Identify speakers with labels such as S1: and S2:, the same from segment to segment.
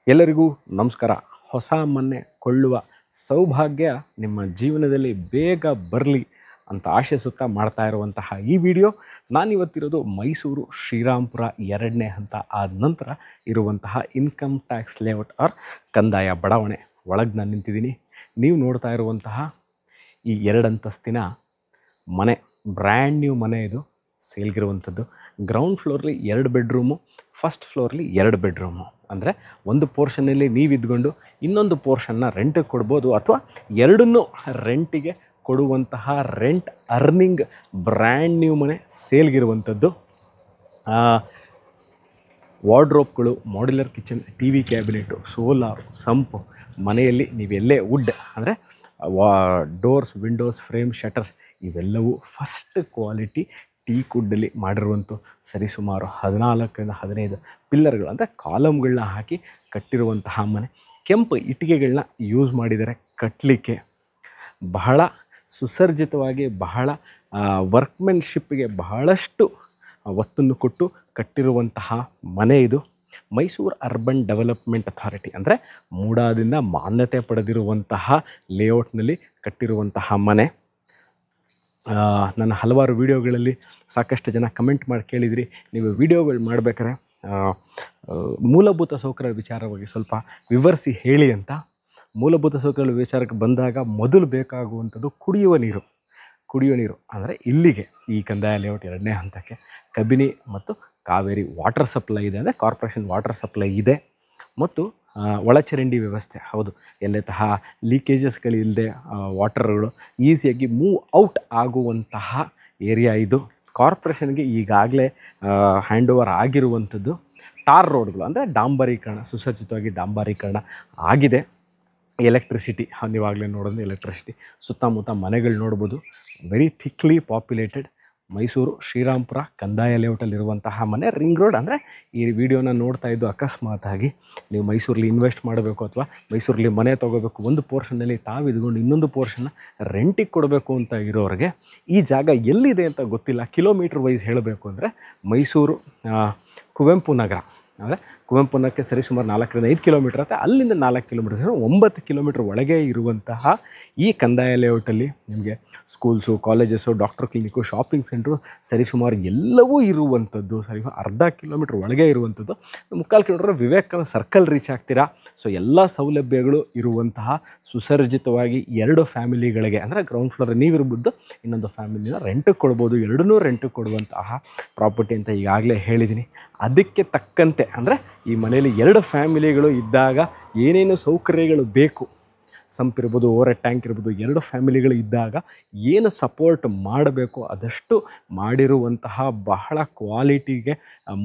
S1: ಎಲ್ಲರಿಗೂ ನಮಸ್ಕಾರ. ಹೊಸ ಮನೆ ಕೊಳ್ಳುವ ಸೌಭಾಗ್ಯ ನಿಮ್ಮ ಜೀವನದಲ್ಲಿ ಬೇಗ ಬರಲಿ ಅಂತ ಆಶಿಸುತ್ತಾ ಮಾಡ್ತಾ ಇರುವಂತಹ ಈ ವಿಡಿಯೋ. ನಾನಿವತ್ತಿರೋದು ಮೈಸೂರು ಶ್ರೀರಾಮ್ಪುರ 2ನೇ ಹಂತ ಆದ ನಂತರ ಇರುವಂತಹ ಇನ್ಕಮ್ ಟ್ಯಾಕ್ಸ್ ಲೇಔಟ್ ಆರ್ ಕಂದಾಯ ಬಡಾವಣೆ ಒಳಗೆ ನಾನು ನಿಂತಿದ್ದೀನಿ. ನೀವು ನೋಡ್ತಾ ಇರುವಂತಹ ಈ 2 ಅಂತಸ್ತಿನ ಮನೆ ಬ್ರ್ಯಾಂಡ್ ನ್ಯೂ ಮನೆ. ಇದು ಸೇಲ್ಗಿರುವಂಥದ್ದು. ಗ್ರೌಂಡ್ ಫ್ಲೋರ್ಲಿ 2 ಬೆಡ್ರೂಮು, ಫಸ್ಟ್ ಫ್ಲೋರ್ಲಿ 2 ಬೆಡ್ರೂಮು. ಅಂದರೆ ಒಂದು ಪೋರ್ಷನಲ್ಲಿ ನೀವು ಇದ್ಕೊಂಡು ಇನ್ನೊಂದು ಪೋರ್ಷನ್ನ ರೆಂಟಿಗೆ ಕೊಡ್ಬೋದು, ಅಥವಾ ಎರಡನ್ನೂ ರೆಂಟಿಗೆ ಕೊಡುವಂತಹ ರೆಂಟ್ ಅರ್ನಿಂಗ್ ಬ್ರ್ಯಾಂಡ್ ನ್ಯೂ ಮನೆ ಸೇಲ್ಗಿರುವಂಥದ್ದು. ವಾರ್ಡ್ರೋಬ್ಗಳು, modular kitchen, T V cabinet, solar, sump, ಮನೆಯಲ್ಲಿ ನೀವೆಲ್ಲೇ ವುಡ್ ಅಂದರೆ ಡೋರ್ಸ್, ವಿಂಡೋಸ್, ಫ್ರೇಮ್, ಶಟರ್ಸ್ ಇವೆಲ್ಲವೂ ಫಸ್ಟ್ ಕ್ವಾಲಿಟಿ ಟೀಕ್ ವುಡ್ಡಲ್ಲಿ ಮಾಡಿರುವಂಥ ಸರಿಸುಮಾರು 14ರಿಂದ 15 ಪಿಲ್ಲರ್ಗಳು ಅಂದರೆ ಕಾಲಮ್ಗಳನ್ನ ಹಾಕಿ ಕಟ್ಟಿರುವಂತಹ ಮನೆ. ಕೆಂಪು ಇಟ್ಟಿಗೆಗಳನ್ನ ಯೂಸ್ ಮಾಡಿದರೆ ಕಟ್ಟಲಿಕ್ಕೆ. ಬಹಳ ಸುಸರ್ಜಿತವಾಗಿ, ಬಹಳ ವರ್ಕ್ಮೆನ್ಶಿಪ್ಗೆ ಬಹಳಷ್ಟು ಒತ್ತನ್ನು ಕೊಟ್ಟು ಕಟ್ಟಿರುವಂತಹ ಮನೆ ಇದು. ಮೈಸೂರು ಅರ್ಬನ್ ಡೆವಲಪ್ಮೆಂಟ್ ಅಥಾರಿಟಿ ಅಂದರೆ ಮೂಡಾದಿಂದ ಮಾನ್ಯತೆ ಪಡೆದಿರುವಂತಹ ಲೇಔಟ್ನಲ್ಲಿ ಕಟ್ಟಿರುವಂತಹ ಮನೆ. ನನ್ನ ಹಲವಾರು ವೀಡಿಯೋಗಳಲ್ಲಿ ಸಾಕಷ್ಟು ಜನ ಕಮೆಂಟ್ ಮಾಡಿ ಕೇಳಿದಿರಿ, ನೀವು ವೀಡಿಯೋಗಳು ಮಾಡಬೇಕಾದ್ರೆ ಮೂಲಭೂತ ಸೌಕರ್ಯ ವಿಚಾರವಾಗಿ ಸ್ವಲ್ಪ ವಿವರಿಸಿ ಹೇಳಿ ಅಂತ. ಮೂಲಭೂತ ಸೌಕರ್ಯ ವಿಚಾರಕ್ಕೆ ಬಂದಾಗ ಮೊದಲು ಬೇಕಾಗುವಂಥದ್ದು ಕುಡಿಯುವ ನೀರು ಅಂದರೆ ಇಲ್ಲಿಗೆ ಈ ಕಂದಾಯ ಲೇಔಟ್ 2ನೇ ಹಂತಕ್ಕೆ ಕಬಿನಿ ಮತ್ತು ಕಾವೇರಿ ವಾಟರ್ ಸಪ್ಲೈ ಇದೆ, ಅಂದರೆ ಕಾರ್ಪೊರೇಷನ್ ವಾಟರ್ ಸಪ್ಲೈ ಇದೆ. ಮತ್ತು ಒಳಚರಂಡಿ ವ್ಯವಸ್ಥೆ. ಹೌದು, ಎಲ್ಲೇ ತಹ ಲೀಕೇಜಸ್ಗಳಿಲ್ಲದೆ ವಾಟರ್ಗಳು ಈಸಿಯಾಗಿ ಮೂವ್ ಔಟ್ ಆಗುವಂತಹ ಏರಿಯಾ ಇದು. ಕಾರ್ಪೊರೇಷನ್ಗೆ ಈಗಾಗಲೇ ಹ್ಯಾಂಡ್ ಓವರ್ ಆಗಿರುವಂಥದ್ದು. ಟಾರ್ ರೋಡ್ಗಳು ಅಂದರೆ ಡಾಂಬರೀಕರಣ, ಸುಸಜ್ಜಿತವಾಗಿ ಡಾಂಬರೀಕರಣ ಆಗಿದೆ. ಎಲೆಕ್ಟ್ರಿಸಿಟಿ ನೀವಾಗಲೇ ನೋಡೋದು ಎಲೆಕ್ಟ್ರಿಸಿಟಿ. ಸುತ್ತಮುತ್ತ ಮನೆಗಳು ನೋಡ್ಬೋದು. ವೆರಿ ಥಿಕ್ಲಿ ಪಾಪ್ಯುಲೇಟೆಡ್ ಮೈಸೂರು ಶ್ರೀರಾಮ್ಪುರ ಕಂದಾಯ ಲೇಔಟಲ್ಲಿರುವಂತಹ ಮನೆ. ರಿಂಗ್ ರೋಡ್ ಅಂದರೆ ಈ ವಿಡಿಯೋನ ನೋಡ್ತಾ ಇದ್ದು ಅಕಸ್ಮಾತಾಗಿ ನೀವು ಮೈಸೂರಲ್ಲಿ ಇನ್ವೆಸ್ಟ್ ಮಾಡಬೇಕು ಅಥವಾ ಮೈಸೂರಲ್ಲಿ ಮನೆ ತೊಗೋಬೇಕು, ಒಂದು ಪೋರ್ಷನ್ನಲ್ಲಿ ತಾವು ಇದ್ಕೊಂಡು ಇನ್ನೊಂದು ಪೋರ್ಷನ್ನ ರೆಂಟಿಗೆ ಕೊಡಬೇಕು ಅಂತ ಇರೋರಿಗೆ ಈ ಜಾಗ ಎಲ್ಲಿದೆ ಅಂತ ಗೊತ್ತಿಲ್ಲ. ಕಿಲೋಮೀಟ್ರ್ ವೈಸ್ ಹೇಳಬೇಕು ಅಂದರೆ ಮೈಸೂರು ಕುವೆಂಪು ನಗರ ಅಂದರೆ ಕುವೆಂಪು ನಗರಕ್ಕೆ ಸರಿಸುಮಾರು 4ರಿಂದ 5 ಕಿಲೋಮೀಟ್ರ್ ಆಗುತ್ತೆ. ಅಲ್ಲಿಂದ 4 ಕಿಲೋಮೀಟರ್ 9 ಕಿಲೋಮೀಟ್ರ್ ಒಳಗೆ ಇರುವಂತಹ ಈ ಕಂದಾಯ ಲೇಔಟಲ್ಲಿ ನಿಮಗೆ schools, colleges, doctor clinic, shopping centre ಸರಿಸುಮಾರು ಎಲ್ಲವೂ ಇರುವಂಥದ್ದು. ಅರ್ಧ ಕಿಲೋಮೀಟ್ರ್ ಒಳಗೆ ಇರುವಂಥದ್ದು. 3/4 ಕಿಲೋಮೀಟ್ರ್ ವಿವೇಕಾನಂದ ಸರ್ಕಲ್ ರೀಚ್ ಆಗ್ತೀರಾ. ಸೊ ಎಲ್ಲ ಸೌಲಭ್ಯಗಳು ಇರುವಂತಹ ಸುಸರ್ಜಿತವಾಗಿ 2 ಫ್ಯಾಮಿಲಿಗಳಿಗೆ ಅಂದರೆ ಗ್ರೌಂಡ್ ಫ್ಲೋರ್ ನೀವಿರ್ಬೋದು, ಇನ್ನೊಂದು ಫ್ಯಾಮಿಲಿನ ರೆಂಟಿಗೆ ಕೊಡ್ಬೋದು. ಎರಡನ್ನೂ ರೆಂಟಿಗೆ ಕೊಡುವಂತಹ ಪ್ರಾಪರ್ಟಿ ಅಂತ ಈಗಾಗಲೇ ಹೇಳಿದ್ದೀನಿ. ಅದಕ್ಕೆ ತಕ್ಕಂತೆ ಅಂದರೆ ಈ ಮನೆಯಲ್ಲಿ 2 ಫ್ಯಾಮಿಲಿಗಳು ಇದ್ದಾಗ ಏನೇನು ಸೌಕರ್ಯಗಳು ಬೇಕು, ಸಂಪ್ ಇರ್ಬೋದು, ಓವರ್ ಟ್ಯಾಂಕ್ ಇರ್ಬೋದು, 2 ಫ್ಯಾಮಿಲಿಗಳು ಇದ್ದಾಗ ಏನು ಸಪೋರ್ಟ್ ಮಾಡಬೇಕು ಅದಷ್ಟು ಮಾಡಿರುವಂತಹ ಬಹಳ ಕ್ವಾಲಿಟಿಗೆ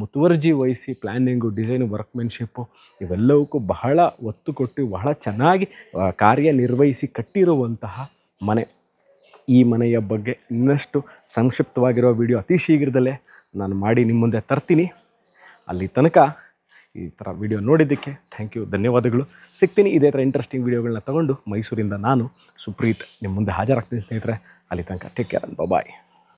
S1: ಮುತುವರ್ಜಿ ವಹಿಸಿ ಪ್ಲ್ಯಾನಿಂಗು, ಡಿಸೈನು, ವರ್ಕ್ಮೆನ್ಶಿಪ್ಪು ಇವೆಲ್ಲವಕ್ಕೂ ಬಹಳ ಒತ್ತು ಕೊಟ್ಟು ಬಹಳ ಚೆನ್ನಾಗಿ ಕಾರ್ಯನಿರ್ವಹಿಸಿ ಕಟ್ಟಿರುವಂತಹ ಮನೆ. ಈ ಮನೆಯ ಬಗ್ಗೆ ಇನ್ನಷ್ಟು ಸಂಕ್ಷಿಪ್ತವಾಗಿರೋ ವಿಡಿಯೋ ಅತಿ ಶೀಘ್ರದಲ್ಲೇ ನಾನು ಮಾಡಿ ನಿಮ್ಮ ಮುಂದೆ ತರ್ತೀನಿ. ಅಲ್ಲಿ ತನಕ ಈ ಥರ ವಿಡಿಯೋ ನೋಡಿದ್ದಕ್ಕೆ ಥ್ಯಾಂಕ್ ಯು, ಧನ್ಯವಾದಗಳು. ಸಿಗ್ತೀನಿ ಇದೇ ಥರ ಇಂಟ್ರೆಸ್ಟಿಂಗ್ ವೀಡಿಯೋಗಳನ್ನ ತೊಗೊಂಡು. ಮೈಸೂರಿಂದ ನಾನು ಸುಪ್ರೀತ್ ನಿಮ್ಮ ಮುಂದೆ ಹಾಜರಾಗ್ತೀನಿ ಸ್ನೇಹಿತರೆ. ಅಲ್ಲಿ ತನಕ ಟೇಕ್ ಕೇರ್ ಅಂಡ್ ಬಾಯ್.